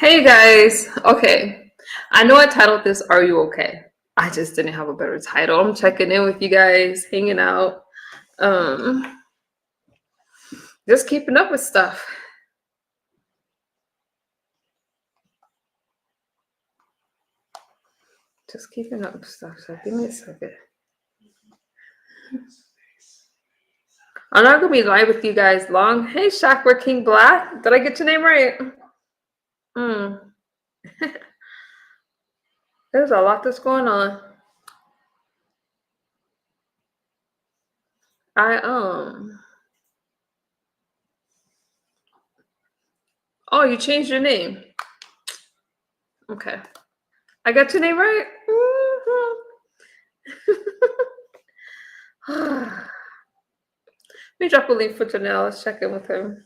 Hey guys, okay. I know I titled this Are You Okay? I just didn't have a better title. I'm checking in with you guys, hanging out, um, just keeping up with stuff. Just keeping up with stuff. So give me a second. I'm not gonna be live with you guys long. Hey Chakra King Black. Did I get your name right? Hmm. There's a lot that's going on. I. Oh, you changed your name. Okay. I got your name right. Let me drop a link for Janelle. Let's check in with him.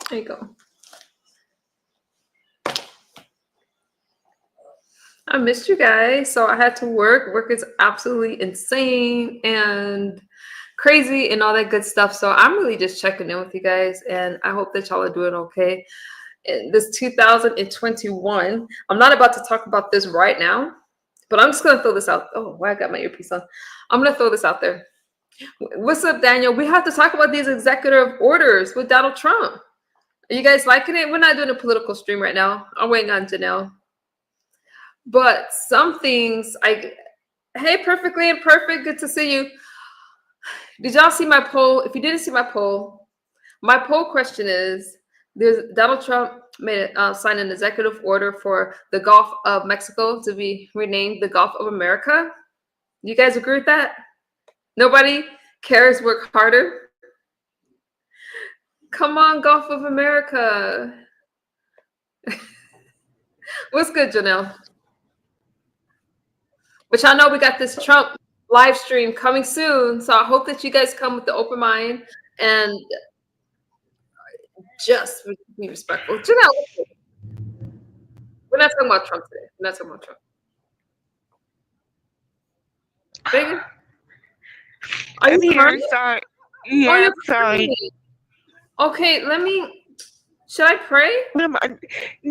There you go. I missed you guys. So I had to work. Work is absolutely insane and crazy and all that good stuff. So I'm really just checking in with you guys, and I hope that y'all are doing okay. In this 2021, I'm not about to talk about this right now, but I'm just gonna throw this out. Oh, why I got my earpiece on. I'm gonna throw this out there. What's up, Daniel? We have to talk about these executive orders with Donald Trump. Are you guys liking it? We're not doing a political stream right now. I'm waiting on Janelle. But some things hey, Perfectly Imperfect, good to see you. Did y'all see my poll? If you didn't see my poll question is: there's Donald Trump signed an executive order for the Gulf of Mexico to be renamed the Gulf of America. You guys agree with that? Nobody cares. Work harder. Come on, Gulf of America. What's good, Janelle? But y'all know we got this Trump live stream coming soon. So I hope that you guys come with the open mind and just be respectful. Janelle, we're not talking about Trump today. We're not talking about Trump. Vegas, are I'm you here. crying? Sorry. Oh, Yeah, you're sorry. crying. Okay, should I pray? No,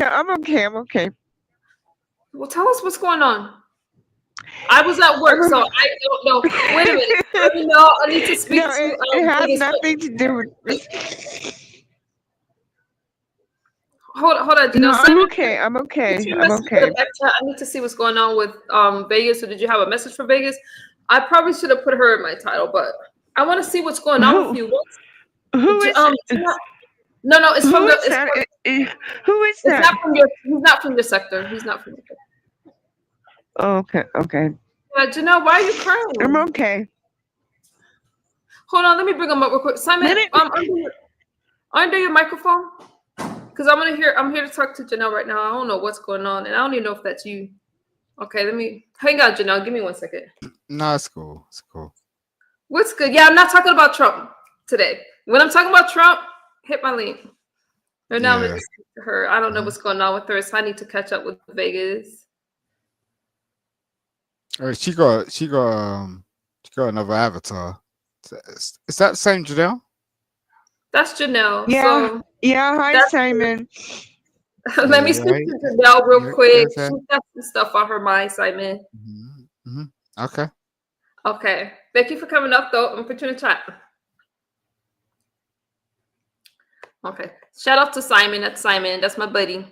I'm okay. I'm okay. Well, tell us what's going on. I was at work, so I don't know. Wait a minute. Let me know. I need to speak No, to it has Vegas. nothing to do with. Hold on, No, Janelle. I'm okay. I'm Send okay. your I'm message to okay. the back chat. I need to see what's going on with Vegas. So did you have a message for Vegas? I probably should have put her in my title, but I want to see what's going on with Who? you. Who is? No, it's from Who the. is that? Who is It's that? not from your. He's not from your sector. He's not from your sector. Oh, okay. Okay. Janelle, why are you I'm crying? okay. Hold on, let me bring him up real quick. Simon, Let it. under your microphone, because I'm here to talk to Janelle right now. I don't know what's going on, and I don't even know if that's you. Okay, let me hang on, Janelle. Give me 1 second. No, it's cool. It's cool. What's good? Yeah, I'm not talking about Trump today. When I'm talking about Trump, hit my link. Right now, I'm gonna Yeah. just speak to her. I don't know Mhm. what's going on with her, so I need to catch up with Vegas. She got another avatar. Is that the same Janelle? That's Janelle. Yeah. So Yeah. Hi, that's Simon. let me Yeah, speak right. to Janelle real quick. Okay. She's got some stuff on her mind, Simon. Okay. Okay. Thank you for coming up, though. I'm gonna put you in the chat. Okay. Shout out to Simon. That's Simon. That's my buddy.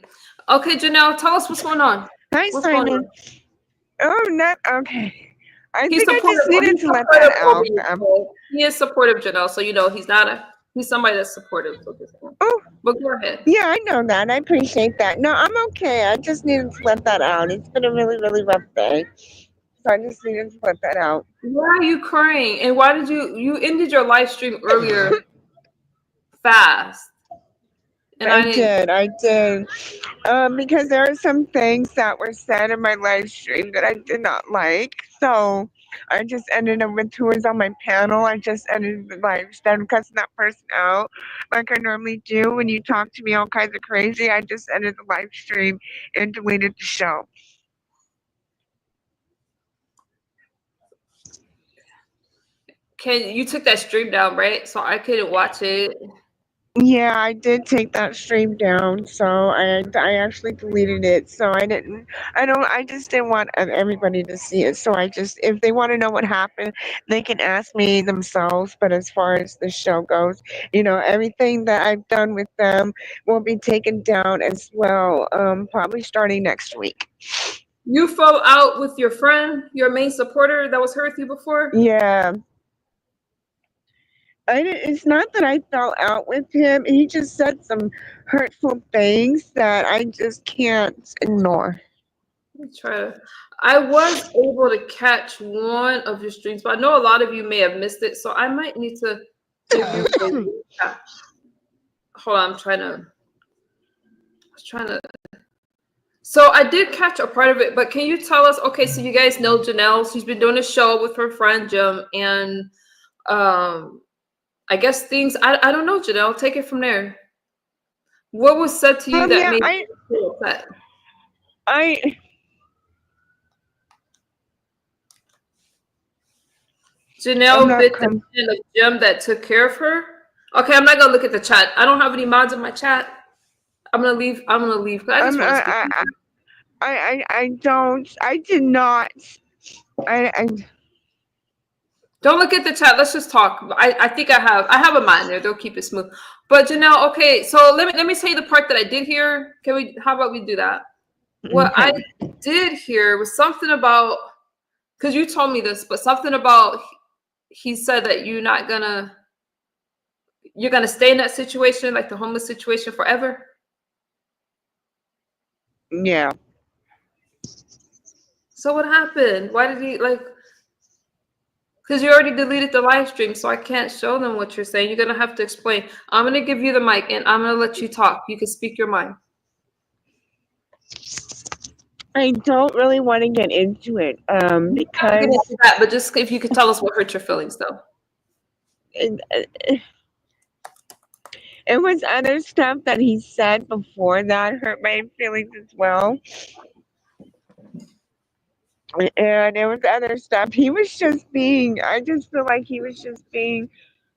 Okay, Janelle, tell us what's going on. Hi, What's going Simon. on? Oh, not okay. I He's think I supportive. just needed He's to let that supportive over out. you. So he is supportive, Janelle. So you know he's somebody that's supportive. So just, Oh, but go ahead. yeah, I know that. I appreciate that. No, I'm okay. I just needed to let that out. It's been a really, really rough day. So I just needed to let that out. Why are you crying? And why did you ended your live stream earlier fast? And I didn't. I did. Because there are some things that were said in my live stream that I did not like. So I just ended up with who was on my panel. I just ended the live instead of cussing that person out like I normally do when you talk to me all kinds of crazy. I just ended the live stream and deleted the show. can you took that stream down, right? So I couldn't watch it. Yeah, I did take that stream down, so I actually deleted it. So I just didn't want everybody to see it. So I just, if they want to know what happened, they can ask me themselves. But as far as the show goes, everything that I've done with them will be taken down as well. Probably starting next week. You fell out with your friend, your main supporter that was here with you before? Yeah. It's not that I fell out with him. He just said some hurtful things that I just can't ignore. Let me try to. I was able to catch one of your streams, but I know a lot of you may have missed it, so I might need to give you a recap. Hold on, I was trying to. So I did catch a part of it, but can you tell us? Okay, so you guys know Janelle. She's been doing a show with her friend Jim, and I guess things. I don't know, Janelle. Take it from there. What was said to you that Yeah, made you feel upset? I I'm Janelle not bit the hand of Jim that took care of her. Okay, I'm not gonna look at the chat. I don't have any mods in my chat. I'm gonna leave. I'm gonna leave. I just I'm want to speak. I don't I did not I Don't look at the chat. Let's just talk. I think I have a mind there. They'll keep it smooth. But Janelle, okay. So let me say the part that I did hear. Can we? How about we do that? What I okay. did hear was something about, because you told me this, but something about he said that you're gonna stay in that situation, like the homeless situation, forever. Yeah. So what happened? Why did he like? Because you already deleted the live stream, so I can't show them what you're saying. You're gonna have to explain. I'm gonna give you the mic, and I'm gonna let you talk. You can speak your mind. I don't really want to get into it Get because into that, but just if you could tell us what hurt your feelings, though. it, it was other stuff that he said before that hurt my feelings as well. And it was other stuff. He was just being, I just feel like he was just being,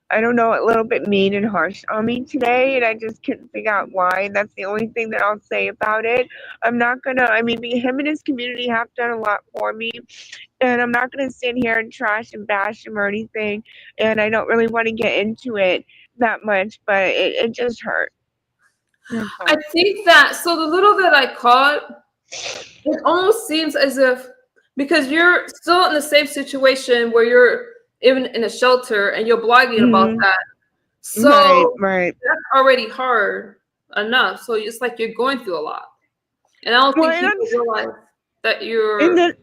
I don't know, a little bit mean and harsh on me today. And I just couldn't figure out why. And that's the only thing that I'll say about it. I'm not going to, I mean, him and his community have done a lot for me. And I'm not going to sit here and trash and bash him or anything. And I don't really want to get into it that much, but it just hurt. I think that so the little that I caught, it almost seems as if because you're still in the same situation where you're even in a shelter and you're blogging about Mhm. that. Right, So right. that's already hard enough. So it's like you're going through a lot. And I don't Well, think people realize that and you're then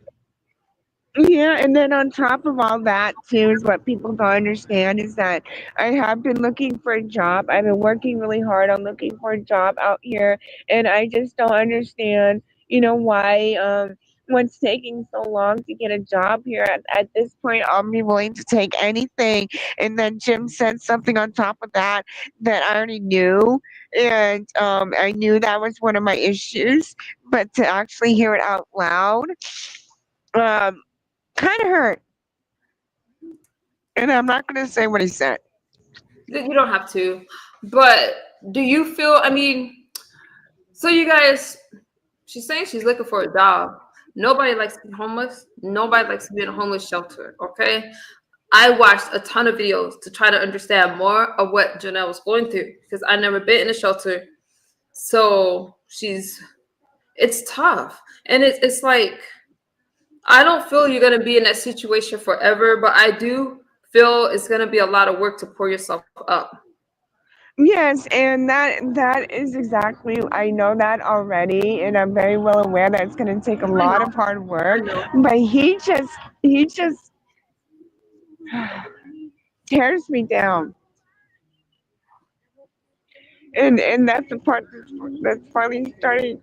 yeah, and then on top of all that too is what people don't understand is that I have been looking for a job. I've been working really hard on looking for a job out here, and I just don't understand, why what's taking so long to get a job here. At this point, I'll be willing to take anything. And then Jim said something on top of that that I already knew, and I knew that was one of my issues, but to actually hear it out loud. Um, kind of hurt. And I'm not going to say what he said. you don't have to. But do you feel I mean, so you guys she's saying she's looking for a job. Nobody likes to be homeless. Nobody likes to be in a homeless shelter. Okay. I watched a ton of videos to try to understand more of what Janelle was going through because I never been in a shelter. So it's tough. And it's like, I don't feel you're going to be in that situation forever, but I do feel it's going to be a lot of work to pour yourself up. Yes, and that is exactly, I know that already, and I'm very well aware that it's going to take a I lot know. of hard I work, know. but he just tears me down. And that's the part that's finally starting.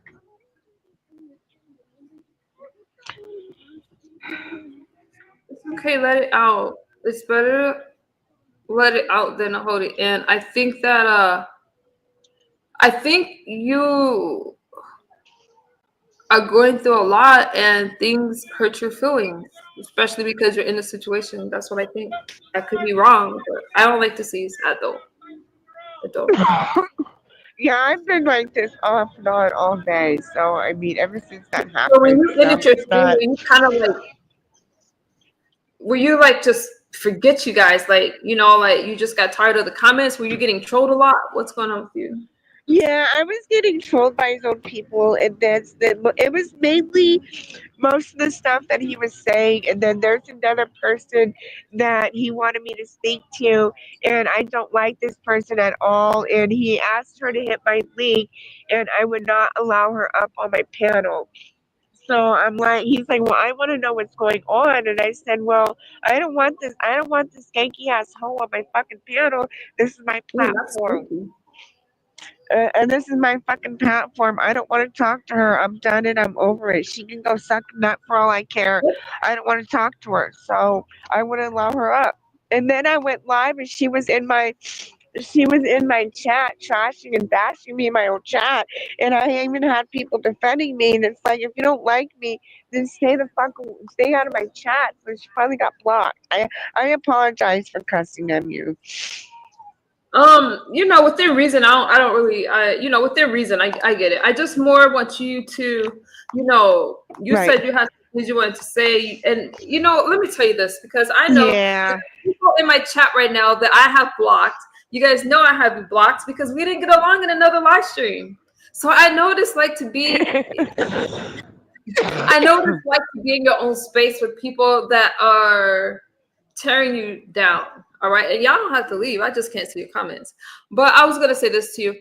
It's okay. Let it out. It's better to let it out than to hold it in. I think you are going through a lot and things hurt your feelings, especially because you're in a situation. That's what I think. I could be wrong, but I don't like to see you sad though. I don't. Yeah, I've been like this off and on all day. So I mean, ever since that So when happened, you so ended your it's stream, not. were you kind of like, were you like just forget you guys? Like, you know, like you just got tired of the comments? Were you getting trolled a lot? What's going on with you? Yeah, I was getting trolled by his own people, and that's the. It was mainly most of the stuff that he was saying, and then there's another person that he wanted me to speak to, and I don't like this person at all, and he asked her to hit my link, and I would not allow her up on my panel. So I'm like, he's like, well, I want to know what's going on, and I said, well, I don't want this skanky ass hoe on my fucking panel. This is my Ooh, that's platform. spooky. And this is my fucking platform. I don't want to talk to her. I'm done and I'm over it. She can go suck a nut for all I care. I don't want to talk to her. So I wouldn't allow her up. And then I went live and she was in my chat trashing and bashing me in my own chat. And I even had people defending me. And it's like, if you don't like me, then stay out of my chat. So she finally got blocked. I apologize for cussing at you. You know, within reason, I don't really, you know, within reason, I get it. I just more want you to, you know, you Right. said you had things you wanted to say, and you know, let me tell you this because I know Yeah. people in my chat right now that I have blocked. You guys know I have you blocked because we didn't get along in another live stream. So I know what it's like to be. I know what it's like to be in your own space with people that are tearing you down. All right, and y'all don't have to leave. I just can't see your comments. But I was gonna say this to you: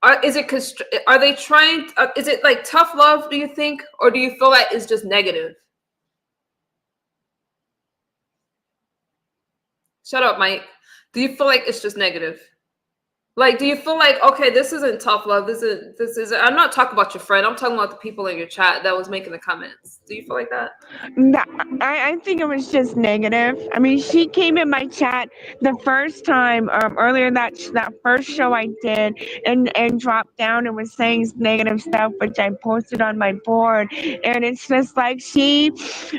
are they trying? Is it like tough love? Do you think, or do you feel like it's just negative? Shut up, Mike. Do you feel like it's just negative? Like, do you feel like, okay, this isn't tough love? This isn't. I'm not talking about your friend. I'm talking about the people in your chat that was making the comments. Do you feel like that? No, I think it was just negative. I mean, she came in my chat the first time earlier that first show I did, and dropped down and was saying negative stuff, which I posted on my board. And it's just like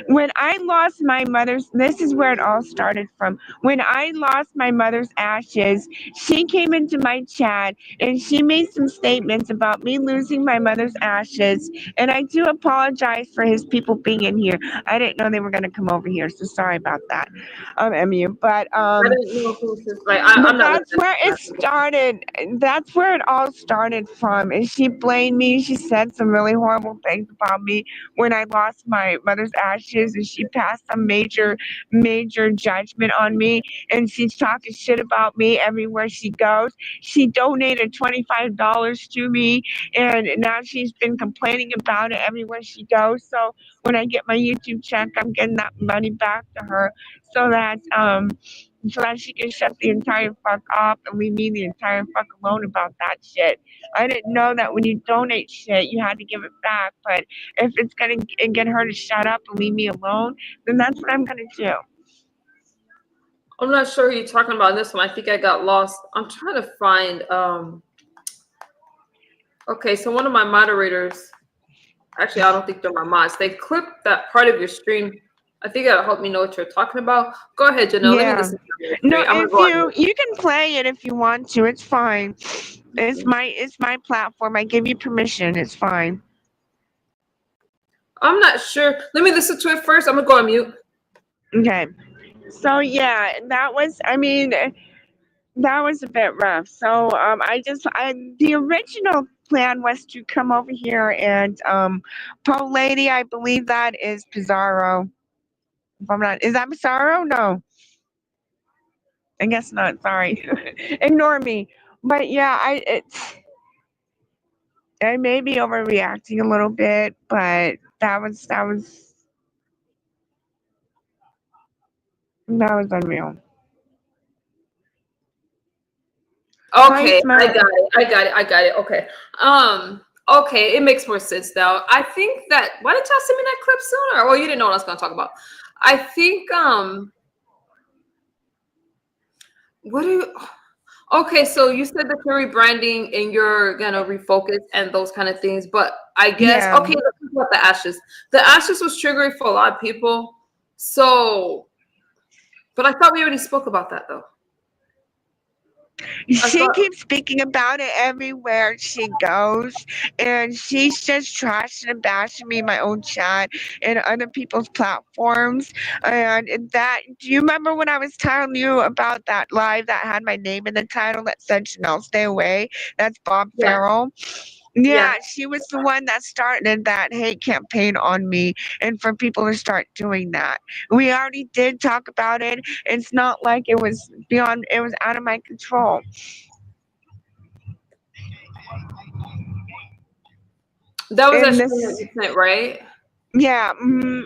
when I lost my mother's. This is where it all started from. When I lost my mother's ashes, she came into my chat and she made some statements about me losing my mother's ashes. And I do apologize for his people being in here. I didn't know they were gonna come over here, so sorry about that, Emu. I didn't know who was like. But I'm not that's listening where to it started. That's where it all started from. And she blamed me. She said some really horrible things about me when I lost my mother's ashes, and she passed some major judgment on me. And she's talking shit about me everywhere she goes. She donated $25 to me, and now she's been complaining about it everywhere she goes. So when I get my YouTube check, I'm getting that money back to her so that she can shut the entire fuck up and leave me the entire fuck alone about that shit. I didn't know that when you donate shit, you had to give it back. But if it's gonna get her to shut up and leave me alone, then that's what I'm gonna do. I'm not sure who you're talking about in this one. I think I got lost. I'm trying to find. Okay, so one of my moderators. Actually, I don't think they're my mods. They clipped that part of your stream. I think that'll help me know what you're talking about. Go ahead, Janelle. Let me Yeah. listen to you. No, I'm gonna if go on mute. you can play it if you want to. It's fine. It's my platform. I give you permission. It's fine. I'm not sure. Let me listen to it first. I'm gonna go on mute. Okay. So yeah, that was a bit rough. So the original plan was to come over here and Pro Lady, I believe that is Pizarro. If I'm not, is that Pizarro? No, I guess not. Sorry, ignore me. But yeah, I may be overreacting a little bit, but that was unreal. Okay, I Smart. got it. I got it. Okay. Okay, it makes more sense now. I think that why didn't y'all send me that clip sooner? Well, you didn't know what I was gonna talk about. I think what do you okay, so you said that you're rebranding and you're gonna refocus and those kind of things, but I guess Yeah. okay, about the ashes. The ashes was triggering for a lot of people. So, but I thought we already spoke about that though. I She thought, keeps speaking about it everywhere she goes, and she's just trashing and bashing me in my own chat and other people's platforms. And that, do you remember when I was telling you about that live that had my name in the title that said Chanel, stay away? That's Bob yeah, Farrell. yeah. Yeah, she was the one that started that hate campaign on me, and for people to start doing that. We already did talk about it. It's not like it was beyond, it was out of my control. That was And that stream that this, you sent, right? yeah,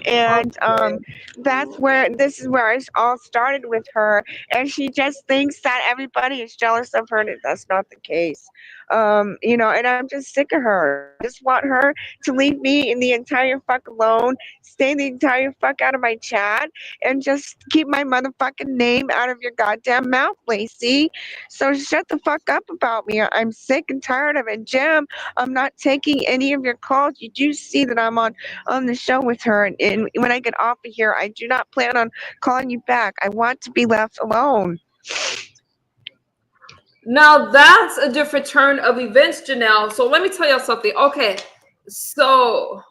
and Okay. that's where this is where it all started with her, and she just thinks that everybody is jealous of her, and that's not the case. And I'm just sick of her. I just want her to leave me in the entire fuck alone, stay the entire fuck out of my chat, and just keep my motherfucking name out of your goddamn mouth, Lacey. So shut the fuck up about me. I'm sick and tired of it, Jim. I'm not taking any of your calls. You do see that I'm on the show with her, and when I get off of here, I do not plan on calling you back. I want to be left alone. Now that's a different turn of events, Janelle. So let me tell y'all something. Okay, so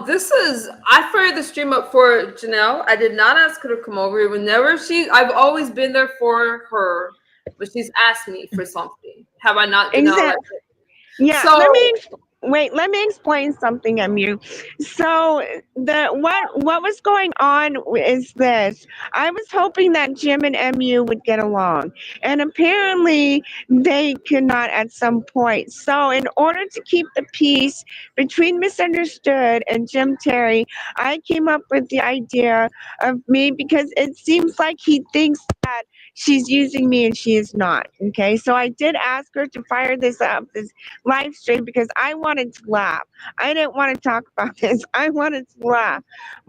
this is I fired the stream up for Janelle. I did not ask her to come over. Whenever I've always been there for her, but she's asked me for something. Have I not, Janelle? Like, Exactly. Yeah, so wait, let me explain something, Mu. So what was going on is this. I was hoping that Jim and Mu would get along, and apparently they could not at some point. So in order to keep the peace between Misunderstood and Jim Terry, I came up with the idea of me, because it seems like he thinks that she's using me and she is not. Okay, so I did ask her to fire this up, this live stream, because I wanted to laugh. I didn't want to talk about this. I wanted to laugh.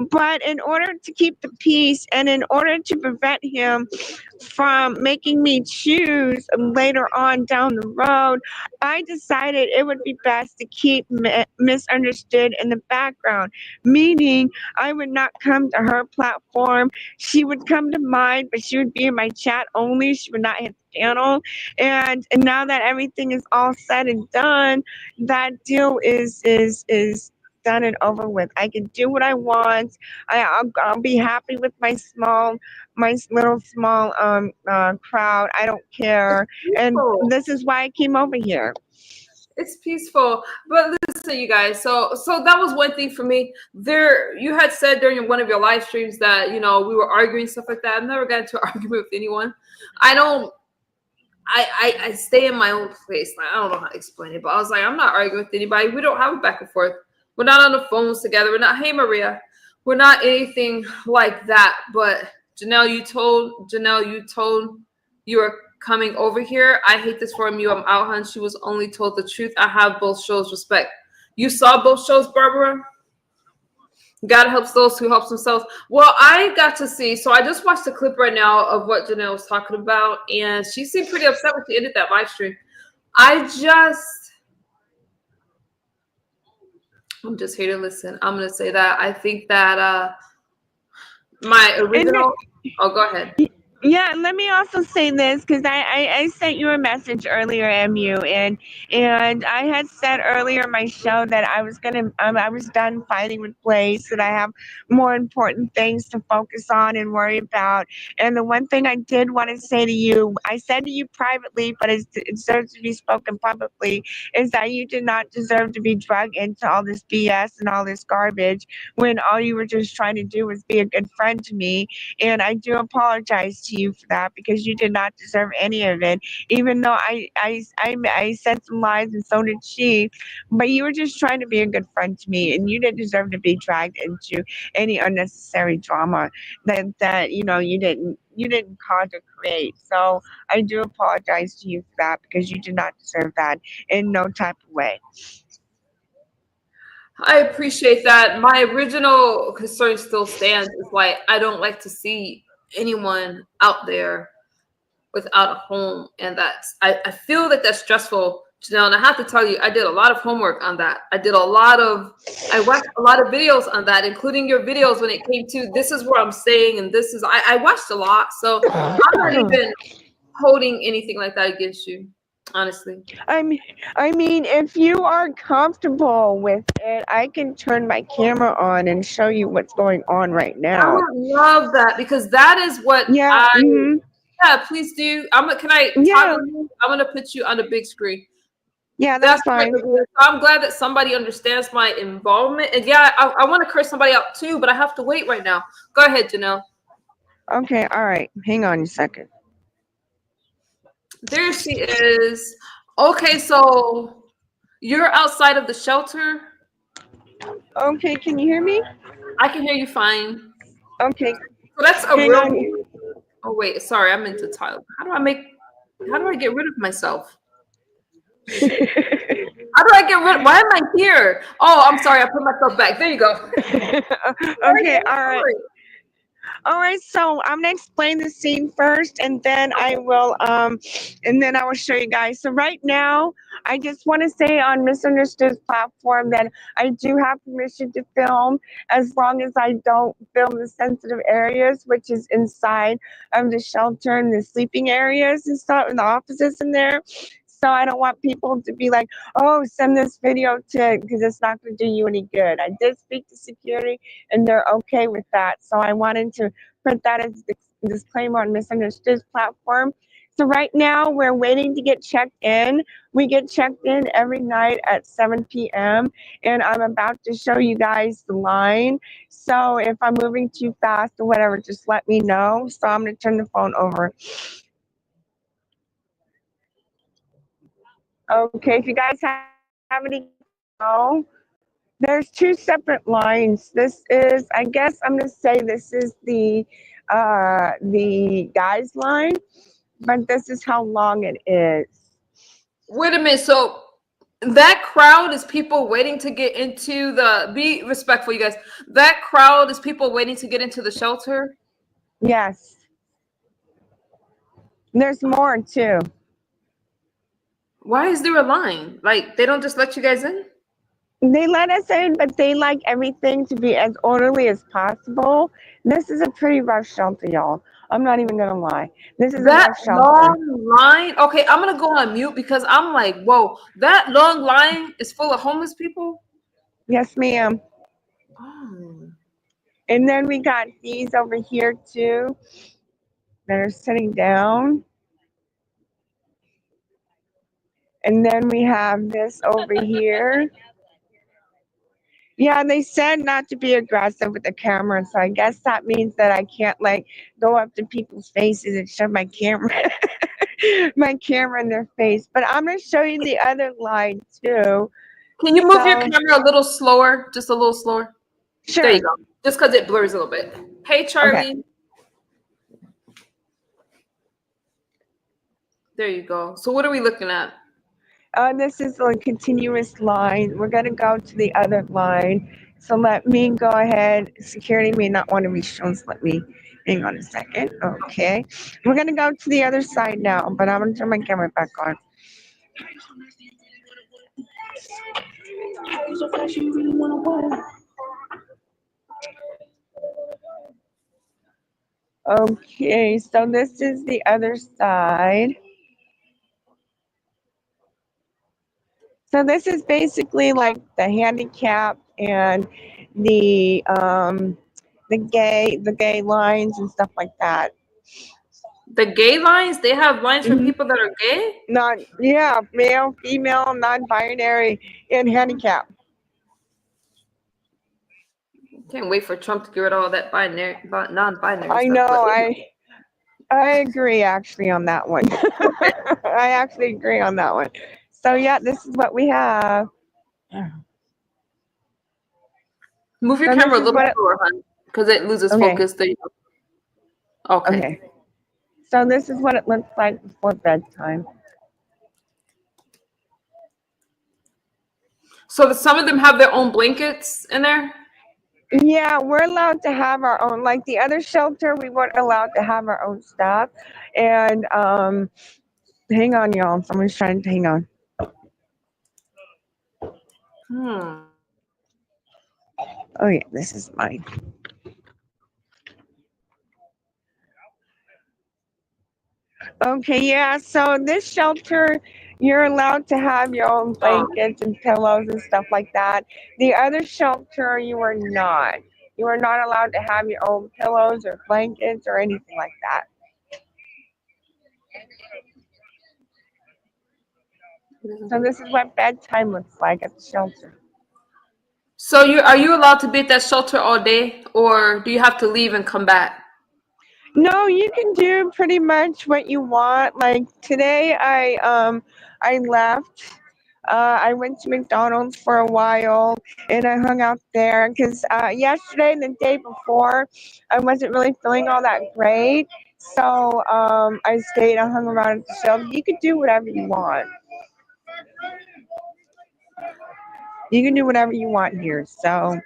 But in order to keep the peace and in order to prevent him from making me choose later on down the road, I decided it would be best to keep Misunderstood in the background, meaning I would not come to her platform. She would come to mine, but she would be in my chat only. She would not hit the channel. And now that everything is all said and done, that deal is done and over with. I can do what I want. I'll be happy with my little small crowd. I don't care. And peaceful. this is why I came over here. It's peaceful. But listen, you guys. So that was one thing for me. There, you had said during one of your live streams that we were arguing, stuff like that. I've never got into an argument with anyone. I don't. I stay in my own place. Like, I don't know how to explain it, but I was like, I'm not arguing with anybody. We don't have a back and forth. We're not on the phones together. We're not, hey Maria. We're not anything like that. But Janelle, you told you were coming over here. I hate this for you. I'm out, hun. She was only told the truth. I have both shows. Respect. You saw both shows, Barbara? God helps those who helps themselves. Well, I got to see. So I just watched a clip right now of what Janelle was talking about, and she seemed pretty upset when she ended that live stream. I'm just here to listen. I'm gonna say that I think that my original. Oh, go ahead. Yeah, let me also say this, because I sent you a message earlier, Mu, and I had said earlier in my show that I was done fighting with Blaze, that I have more important things to focus on and worry about. And the one thing I did want to say to you, I said to you privately, but it deserves to be spoken publicly, is that you did not deserve to be drugged into all this BS and all this garbage when all you were just trying to do was be a good friend to me. And I do apologize to you for that, because you did not deserve any of it, even though I said some lies, and so did she. But you were just trying to be a good friend to me, and you didn't deserve to be dragged into any unnecessary drama that you didn't cause or create. So I do apologize to you for that, because you did not deserve that in no type of way. I appreciate that. My original concern still stands. It's like I don't like to see anyone out there without a home, and I feel that that's stressful Janelle, and I have to tell you, I did a lot of homework on that. I watched a lot of videos on that, including your videos when it came to this is where I'm staying and this is I watched a lot. So I'm not even holding anything like that against you, honestly. I mean, if you are comfortable with it, I can turn my camera on and show you what's going on right I now. would love that because that is what Yeah. yeah, please do. Can I Yeah. toggle you? I'm gonna put you on the big screen. Yeah, that's what fine. it is. I'm glad that somebody understands my involvement. And yeah, I want to curse somebody out too, but I have to wait right now. Go ahead, Janelle. Okay, all right. Hang on a second. There she is. Okay, so you're outside of the shelter. Okay, can you hear me? I can hear you fine. Okay. So that's a Hang real. on. Oh wait, sorry, I meant to title. How do I get rid of myself? How do I get rid? Why am I here? Oh, I'm sorry. I put myself back. There you go. Okay, all right. All right, so I'm gonna explain the scene first, and then I will show you guys. So right now, I just want to say on Misunderstood's platform that I do have permission to film as long as I don't film the sensitive areas, which is inside of the shelter and the sleeping areas and stuff, and the offices in there. So I don't want people to be like, oh, send this video to, because it's not going to do you any good. I did speak to security and they're okay with that. So I wanted to put that as a disclaimer on Misunderstood's platform. So right now we're waiting to get checked in. We get checked in every night at 7 p.m. and I'm about to show you guys the line. So if I'm moving too fast or whatever, just let me know. So I'm going to turn the phone over. Okay, if you guys have any, there's two separate lines. This is, I guess I'm gonna say this is the guys line, but this is how long it is. Wait a minute. So that crowd is people waiting to get into the. Be respectful, you guys. That crowd is people waiting to get into the shelter. Yes. There's more too. Why is there a line? Like they don't just let you guys in? They let us in, but they like everything to be as orderly as possible. This is a pretty rough shelter, y'all. I'm not even gonna lie. This is That a rough shelter. long line. Okay, I'm gonna go on mute because I'm like, whoa, that long line is full of homeless people. Yes, ma'am. Oh. And then we got these over here too that are sitting down. And then we have this over here. Yeah, they said not to be aggressive with the camera, so I guess that means that I can't like go up to people's faces and shove my camera my camera in their face. But I'm gonna show you the other line too. Can you move your camera a little slower? Just a little slower? Sure. There you go. Just because it blurs a little bit. Hey, Charlie. Okay. There you go. So what are we looking at? This is a continuous line. We're going to go to the other line. So let me go ahead. Security may not want to be shown, so let me hang on a second. Okay. We're going to go to the other side now, but I'm going to turn my camera back on. Okay, so this is the other side. So this is basically like the handicap and the gay lines and stuff like that. The gay lines? They have lines for people that are gay? Yeah, male, female, non-binary, and handicap. Can't wait for Trump to get rid of all that non-binary I stuff. know, I agree actually on that one. I actually agree on that one. So yeah, this is what we have. Move your camera a little slower, hon, because it loses focus. There you go. Okay. So this is what it looks like before bedtime. So some of them have their own blankets in there? Yeah, we're allowed to have our own. Like the other shelter, we weren't allowed to have our own stuff. And hang on, y'all. Someone's trying to hang on. Hmm. Oh yeah, this is mine. Okay, yeah. So this shelter, you're allowed to have your own blankets and pillows and stuff like that. The other shelter, you are not. You are not allowed to have your own pillows or blankets or anything like that. So this is what bedtime looks like at the shelter. So are you allowed to be at that shelter all day, or do you have to leave and come back? No, you can do pretty much what you want. Like today, I left. I went to McDonald's for a while and I hung out there because yesterday and the day before, I wasn't really feeling all that great. So I stayed. I hung around at the shelter. You could do whatever you want. You can do whatever you want here. So,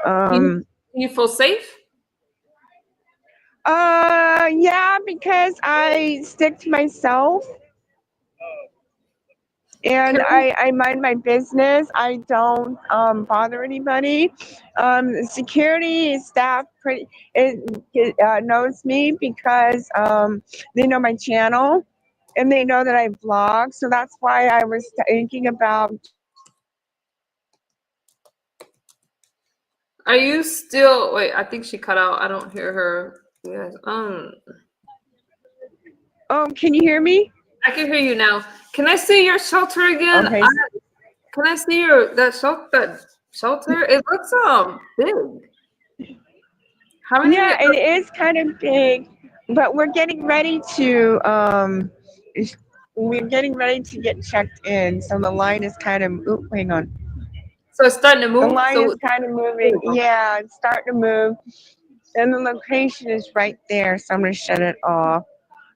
You, um, you feel safe? yeah, because I stick to myself. And Can I mind my business. I don't bother anybody. Security staff it knows me because they know my channel and they know that I vlog. So that's why I was thinking about. Are you still? Wait, I think she cut out. I don't hear her. Yes. Oh, can you hear me? I can hear you now. Can I see your shelter again? Okay. Can I see that shelter? It looks big. How many? Yeah, it is kind of big, but we're getting ready to get checked in. So the line is kind of. Oop, hang on. So it's starting to The move. line is kind of moving. Yeah, it's starting to move. And the location is right there, so I'm going to shut it off.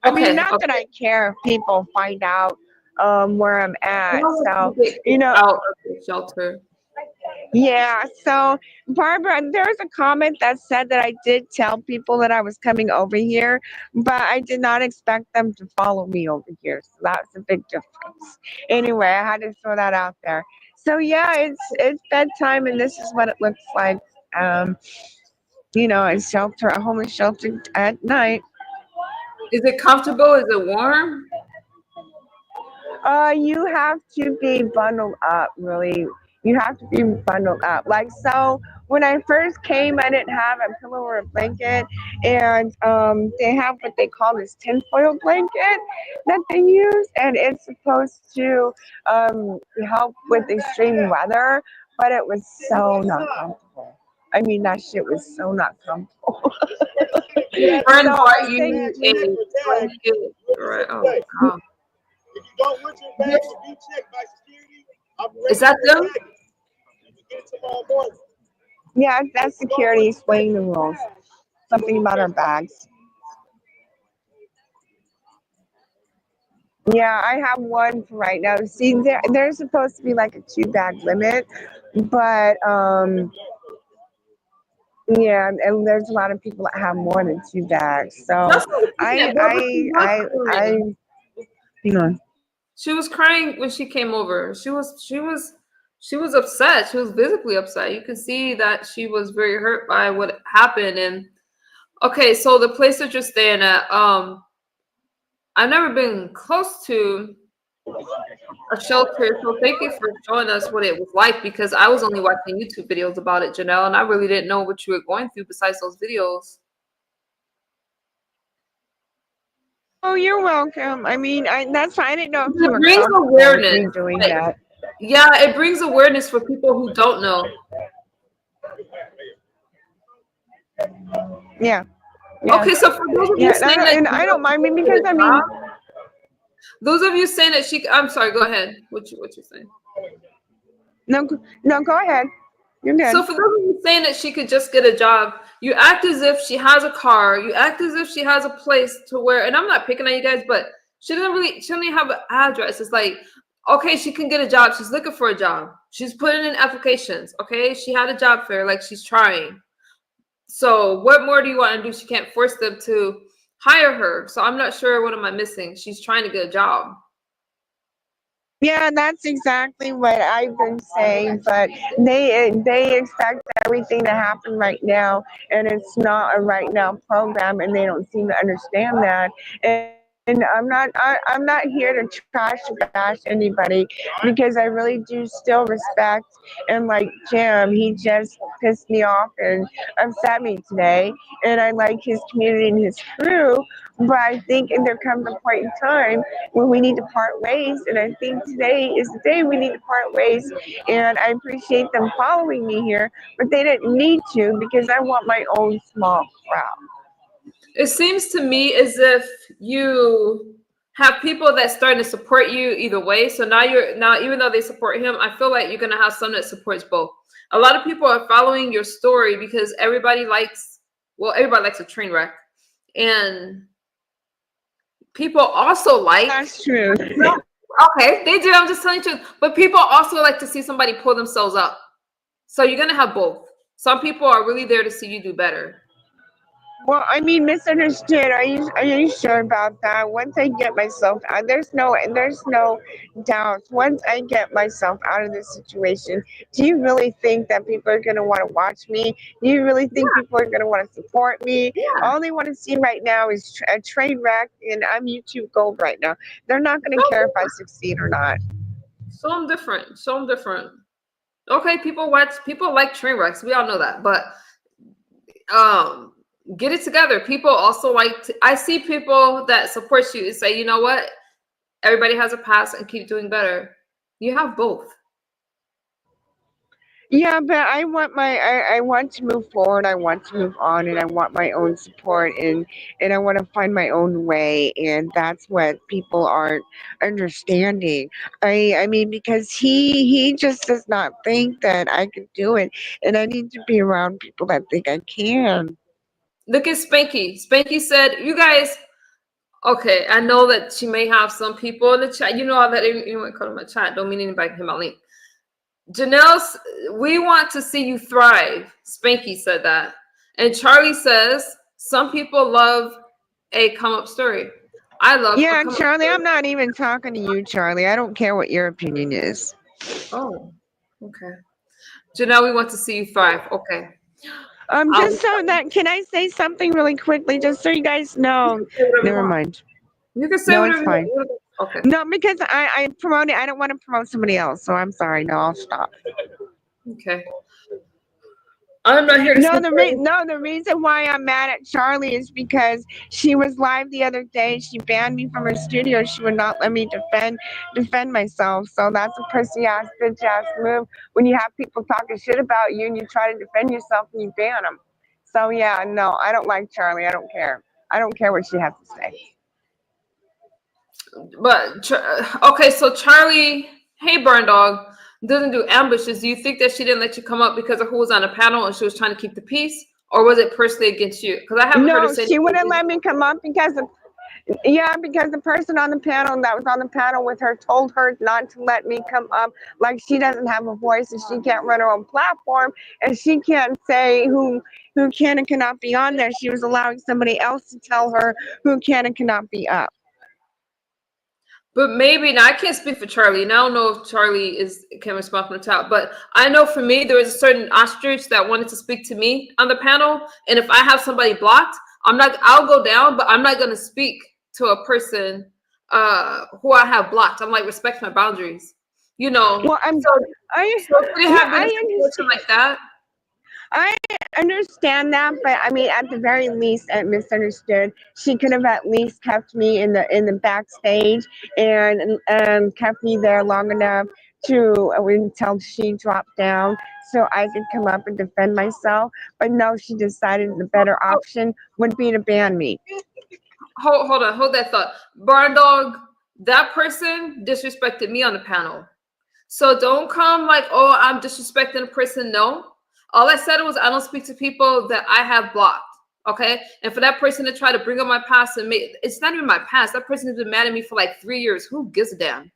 I mean, Okay. not that I care if people find out where I'm at. So, you know, Out of the shelter. yeah. So, Barbara, there was a comment that said that I did tell people that I was coming over here, but I did not expect them to follow me over here. So that's a big difference. Anyway, I had to throw that out there. So yeah, it's bedtime, and this is what it looks like. Um, a homeless shelter at night. Is it comfortable? Is it warm? You have to be bundled up, really. You have to be bundled up. Like, so when I first came, I didn't have a pillow or a blanket, and they have what they call this tinfoil blanket that they use, and it's supposed to help with extreme weather, but it was so not comfortable. I mean, that shit was so not comfortable. Friend So bought I think you a blanket. Right. Oh God. If you don't want your bag to be checked by security, I'm ready Is that to them? check it. You can get it tomorrow morning. yeah, that's security swaying the rules. Something about our bags. Yeah, I have one for right now. See, there's supposed to be like a 2 bag limit, but yeah, and there's a lot of people that have more than 2 bags. So That's what she I said. Barbara, she I was I I crying. hang on. She was crying when she came over. She was upset. She was visibly upset. You can see that she was very hurt by what happened. And okay, so the place that you're staying at, I've never been close to a shelter. So thank you for showing us what it was like because I was only watching YouTube videos about it, Janelle, and I really didn't know what you were going through besides those videos. Oh, you're welcome. I mean, that's fine. I didn't know if you It were brings comfortable with awareness. me doing Like, that. yeah, it brings awareness for people who don't know. Yeah. Yeah. Okay, so for those of you Yeah, saying that and you I don't mind me don't because get I a mean, job, those of you saying that I'm sorry, go ahead. What you saying? no, go ahead. You're good. So for those of you saying that she could just get a job, you act as if she has a car. You act as if she has a place to where, and I'm not picking on you guys, but she doesn't even have an address. It's like, okay, she can get a job. She's looking for a job. She's putting in applications. Okay, she had a job fair, like she's trying. So what more do you want to do? She can't force them to hire her. So I'm not sure what am I missing. She's trying to get a job. Yeah, that's exactly what I've been saying, but they expect everything to happen right now, and it's not a right now program, and they don't seem to understand that. And I'm not here to trash bash anybody because I really do still respect and like Jim. He just pissed me off and upset me today, and I like his community and his crew. But I think there comes a point in time when we need to part ways. And I think today is the day we need to part ways. And I appreciate them following me here, but they didn't need to because I want my own small crowd. It seems to me as if you have people that starting to support you either way. So now even though they support him, I feel like you're gonna have some that supports both. A lot of people are following your story because everybody likes a train wreck. And people also like That's true. okay, they do. I'm just telling you the truth. But people also like to see somebody pull themselves up. So you're gonna have both. Some people are really there to see you do better. Well, I mean, misunderstood. Are you sure about that? Once I get myself out, there's no doubts. Once I get myself out of this situation, do you really think that people are gonna want to watch me? Do you really think people are gonna want to support me? Yeah. All they want to see right now is a train wreck, and I'm YouTube gold right now. They're not gonna care if I succeed or not. So I'm different. So I'm different. Okay, people like train wrecks. We all know that. But get it together. People also I see people that support you and say, you know what? Everybody has a past and keep doing better. You have both. Yeah, but I want to move forward. I want to move on, and I want my own support, and I want to find my own way, and that's what people aren't understanding. I mean, because he just does not think that I can do it, and I need to be around people that think I can. Look at Spanky. Spanky said, you guys, okay, I know that she may have some people in the chat. You know all that anyone call them a chat. Don't mean anybody can hit my link. Janelle, we want to see you thrive. Spanky said that. And Charlie says, some people love a come up story. I love Yeah, Charlie, I'm not even talking to you, Charlie. I don't care what your opinion is. Oh, okay. Janelle, we want to see you thrive. Okay. Just so that, can I say something really quickly, just so you guys know? Never mind. You can say No, whatever it's fine. you want. Okay. No, because I promote it. I don't want to promote somebody else, so I'm sorry. No, I'll stop. Okay. I'm not here to The reason why I'm mad at Charlie is because she was live the other day. She banned me from her studio. She would not let me defend myself. So that's a pussy ass, bitch ass move when you have people talking shit about you and you try to defend yourself and you ban them. So yeah, no, I don't like Charlie. I don't care. I don't care what she has to say. But okay, so Charlie, hey Burn Dog, doesn't do ambushes. Do you think that she didn't let you come up because of who was on the panel and she was trying to keep the peace, or was it personally against you? Because I haven't heard her say. No, she wouldn't let me come up because because the person on the panel that was on the panel with her told her not to let me come up. Like she doesn't have a voice and she can't run her own platform and she can't say who can and cannot be on there. She was allowing somebody else to tell her who can and cannot be up. But maybe now I can't speak for Charlie, and I don't know if Charlie can respond from the top. But I know for me, there was a certain ostrich that wanted to speak to me on the panel, and if I have somebody blocked, I'll go down, but I'm not going to speak to a person who I have blocked. I'm like, respect my boundaries, you know. Well, so if we have a situation like that. I understand that, but I mean, at the very least, it misunderstood. She could have at least kept me in the backstage and kept me there long enough to until she dropped down, so I could come up and defend myself. But no, she decided the better option would be to ban me. Hold on, hold that thought. Barn Dog, that person disrespected me on the panel, so don't come like, oh, I'm disrespecting a person. No. All I said was I don't speak to people that I have blocked, okay? And for that person to try to bring up my past and it's not even my past. That person has been mad at me for like 3 years. Who gives a damn?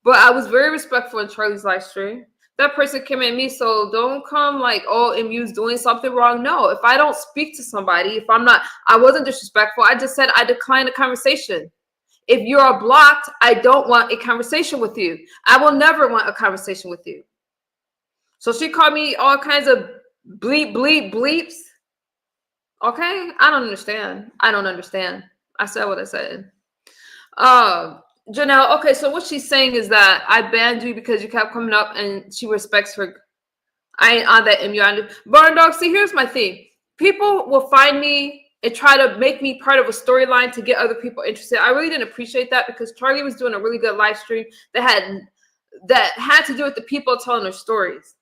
But I was very respectful in Charlie's live stream. That person came at me, so don't come like, oh, MU's doing something wrong. No, if I don't speak to somebody, I wasn't disrespectful. I just said I declined the conversation. If you are blocked, I don't want a conversation with you. I will never want a conversation with you. So she called me all kinds of bleeps. Okay, I don't understand. I don't understand. I said what I said. Janelle, okay, so what she's saying is that I banned you because you kept coming up and she respects her. I ain't on that MU. Barn Dog, see, here's my thing. People will find me and try to make me part of a storyline to get other people interested. I really didn't appreciate that because Charlie was doing a really good live stream that had to do with the people telling their stories.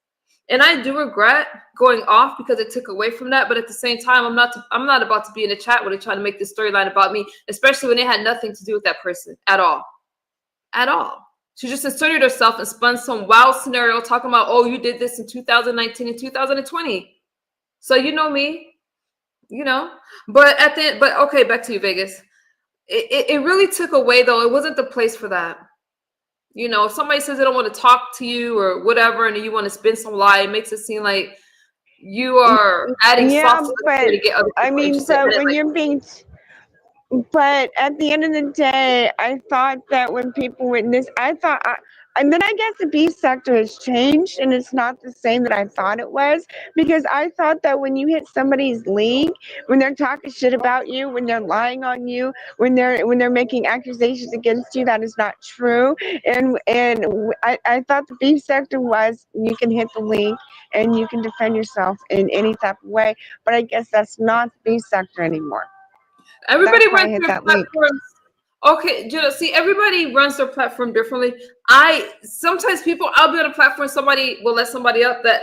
And I do regret going off because it took away from that. But at the same time, I'm not about to be in a chat where they're trying to make this storyline about me, especially when it had nothing to do with that person at all. At all. She just inserted herself and spun some wild scenario talking about, oh, you did this in 2019 and 2020. So you know me, you know. But okay, back to you, Vegas. It really took away, though. It wasn't the place for that. You know, if somebody says they don't want to talk to you or whatever, and you want to spin some lie, it makes it seem like you are adding sauce to get other people interested. But when you're being, but at the end of the day, I thought that when people witness, and then I guess the beef sector has changed, and it's not the same that I thought it was, because I thought that when you hit somebody's league, when they're talking shit about you, when they're lying on you, when they're making accusations against you that is not true, and I thought the beef sector was you can hit the league and you can defend yourself in any type of way, but I guess that's not the beef sector anymore. Everybody runs their platforms. Okay, see, everybody runs their platform differently. Sometimes I'll be on a platform, somebody will let somebody up that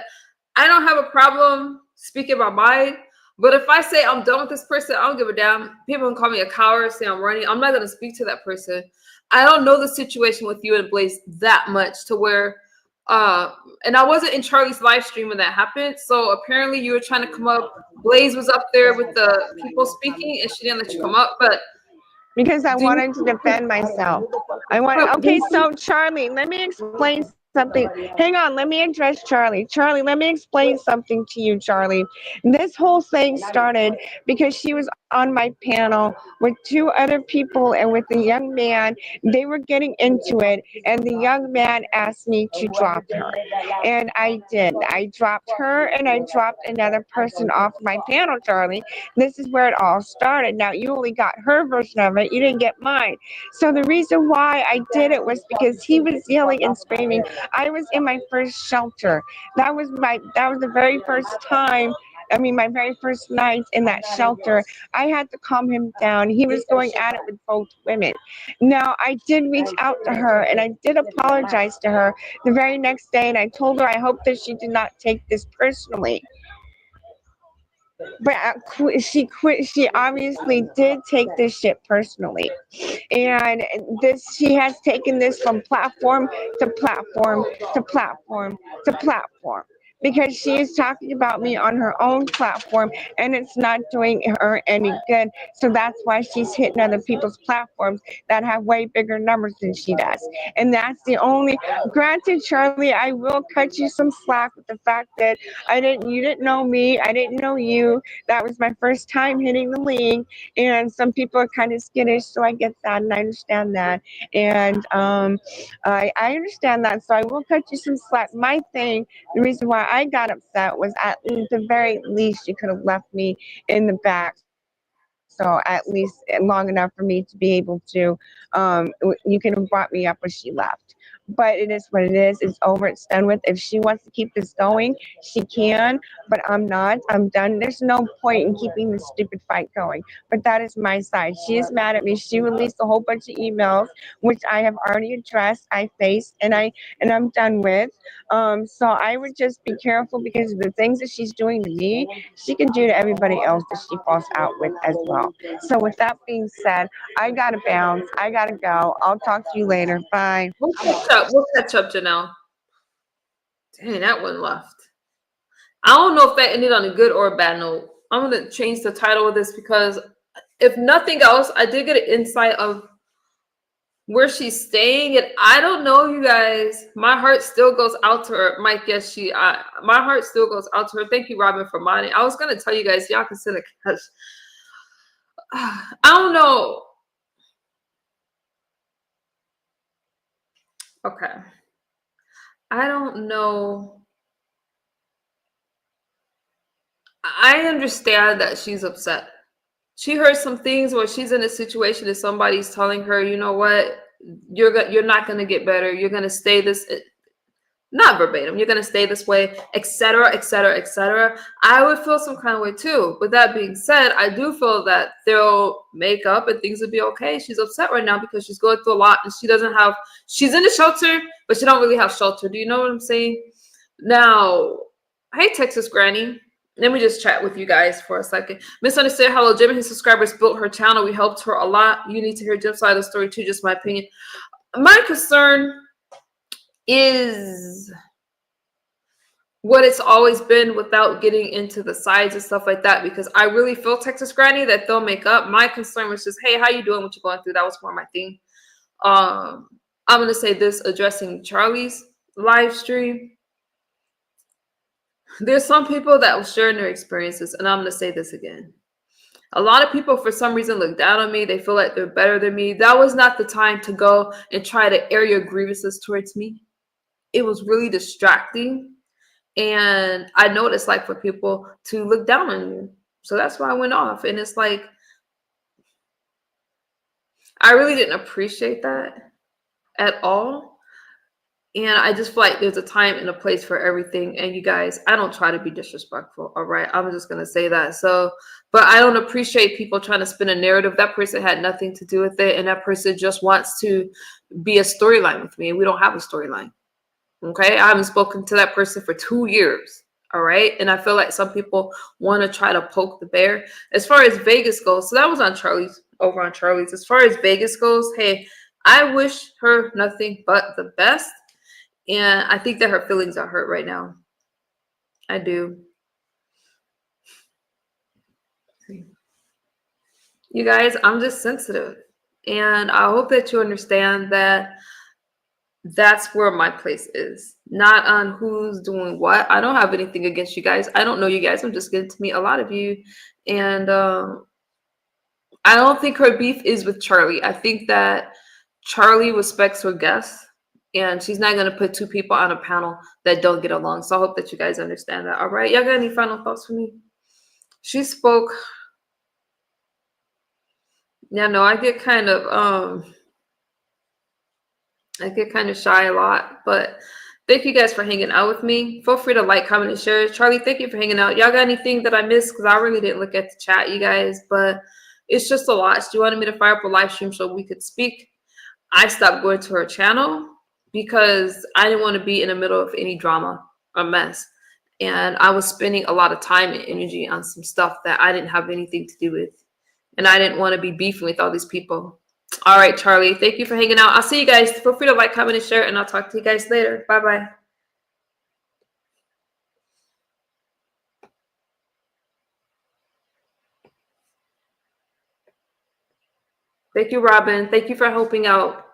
I don't have a problem speaking my mind. But if I say I'm done with this person, I don't give a damn. People can call me a coward, say I'm running. I'm not going to speak to that person. I don't know the situation with you and Blaze that much to where, and I wasn't in Charlie's live stream when that happened. So apparently you were trying to come up. Blaze was up there with the people speaking and she didn't let you come up. But because I wanted to defend myself. Okay, so Charlie, let me explain something. Hang on, let me address Charlie. Charlie, let me explain something to you, Charlie. This whole thing started because she was on my panel with two other people and with a young man. They were getting into it, and the young man asked me to drop her. And I did. I dropped her and I dropped another person off my panel, Charlie. This is where it all started. Now, you only got her version of it. You didn't get mine. So the reason why I did it was because he was yelling and screaming. I was in my first shelter. That was the very first time. I mean, my very first night in that shelter, I had to calm him down. He was going at it with both women. Now, I did reach out to her and I did apologize to her the very next day. And I told her I hope that she did not take this personally. But she obviously did take this shit personally. And she has taken this from platform to platform to platform to platform. Because she is talking about me on her own platform and it's not doing her any good. So that's why she's hitting other people's platforms that have way bigger numbers than she does. And that's the only, granted, Charlie, I will cut you some slack with the fact that you didn't know me, I didn't know you. That was my first time hitting the league. And some people are kind of skittish, so I get that and I understand that. And I understand that, so I will cut you some slack. My thing, the reason why I got upset was at the very least you could have left me in the back. So at least long enough for me to be able to, you could have brought me up when she left. But it is what it is. It's over. It's done with. If she wants to keep this going, she can. But I'm not. I'm done. There's no point in keeping this stupid fight going. But that is my side. She is mad at me. She released a whole bunch of emails, which I have already addressed. I faced, and I'm done with. So I would just be careful because the things that she's doing to me, she can do to everybody else that she falls out with as well. So with that being said, I gotta bounce. I gotta go. I'll talk to you later. Bye. We'll catch up, Janelle. Dang, that one left. I don't know if that ended on a good or a bad note. I'm going to change the title of this because if nothing else, I did get an insight of where she's staying. And I don't know, you guys, my heart still goes out to her. Mike, yes, my heart still goes out to her. Thank you, Robin, for modding. I was going to tell you guys, y'all can send a cash. I don't know. Okay. I don't know. I understand that she's upset. She heard some things where she's in a situation that somebody's telling her, you know what, you're not gonna get better. You're gonna stay this, not verbatim. You're gonna stay this way, etc., etc., etc. I would feel some kind of way too. With that being said, I do feel that they'll make up and things will be okay. She's upset right now because she's going through a lot and she doesn't have. She's in the shelter, but she don't really have shelter. Do you know what I'm saying? Now, hey Texas Granny. Let me just chat with you guys for a second. Misunderstood. Hello, Jim and his subscribers built her channel. We helped her a lot. You need to hear Jim's side of the story too, just my opinion. My concern is what it's always been without getting into the sides and stuff like that, because I really feel Texas Granny that they'll make up. My concern was just, hey, how you doing? What you going through? That was more my thing. I'm going to say this addressing Charlie's live stream. There's some people that will share their experiences, and I'm going to say this again. A lot of people, for some reason, look down on me. They feel like they're better than me. That was not the time to go and try to air your grievances towards me. It was really distracting. And I know what it's like for people to look down on you. So that's why I went off. And it's like, I really didn't appreciate that at all. And I just feel like there's a time and a place for everything. And you guys, I don't try to be disrespectful. All right. I'm just going to say that. So, but I don't appreciate people trying to spin a narrative. That person had nothing to do with it. And that person just wants to be a storyline with me. And we don't have a storyline. Okay. I haven't spoken to that person for 2 years. All right. And I feel like some people want to try to poke the bear. As far as Vegas goes, so that was on Charlie's, over on Charlie's. As far as Vegas goes, hey, I wish her nothing but the best. And I think that her feelings are hurt right now. I do. You guys, I'm just sensitive. And I hope that you understand that that's where my place is. Not on who's doing what. I don't have anything against you guys. I don't know you guys. I'm just getting to meet a lot of you. And I don't think her beef is with Charlie. I think that Charlie respects her guests. And she's not going to put two people on a panel that don't get along. So I hope that you guys understand that. All right. Y'all got any final thoughts for me? She spoke. Yeah, no, I get kind of shy a lot, but thank you guys for hanging out with me. Feel free to like, comment, and share. Charlie, thank you for hanging out. Y'all got anything that I missed? Because I really didn't look at the chat, you guys, but it's just a lot. She wanted me to fire up a live stream so we could speak. I stopped going to her channel because I didn't want to be in the middle of any drama or mess. And I was spending a lot of time and energy on some stuff that I didn't have anything to do with. And I didn't want to be beefing with all these people. All right, Charlie, thank you for hanging out. I'll see you guys. Feel free to like, comment, and share, and I'll talk to you guys later. Bye-bye. Thank you, Robin. Thank you for helping out.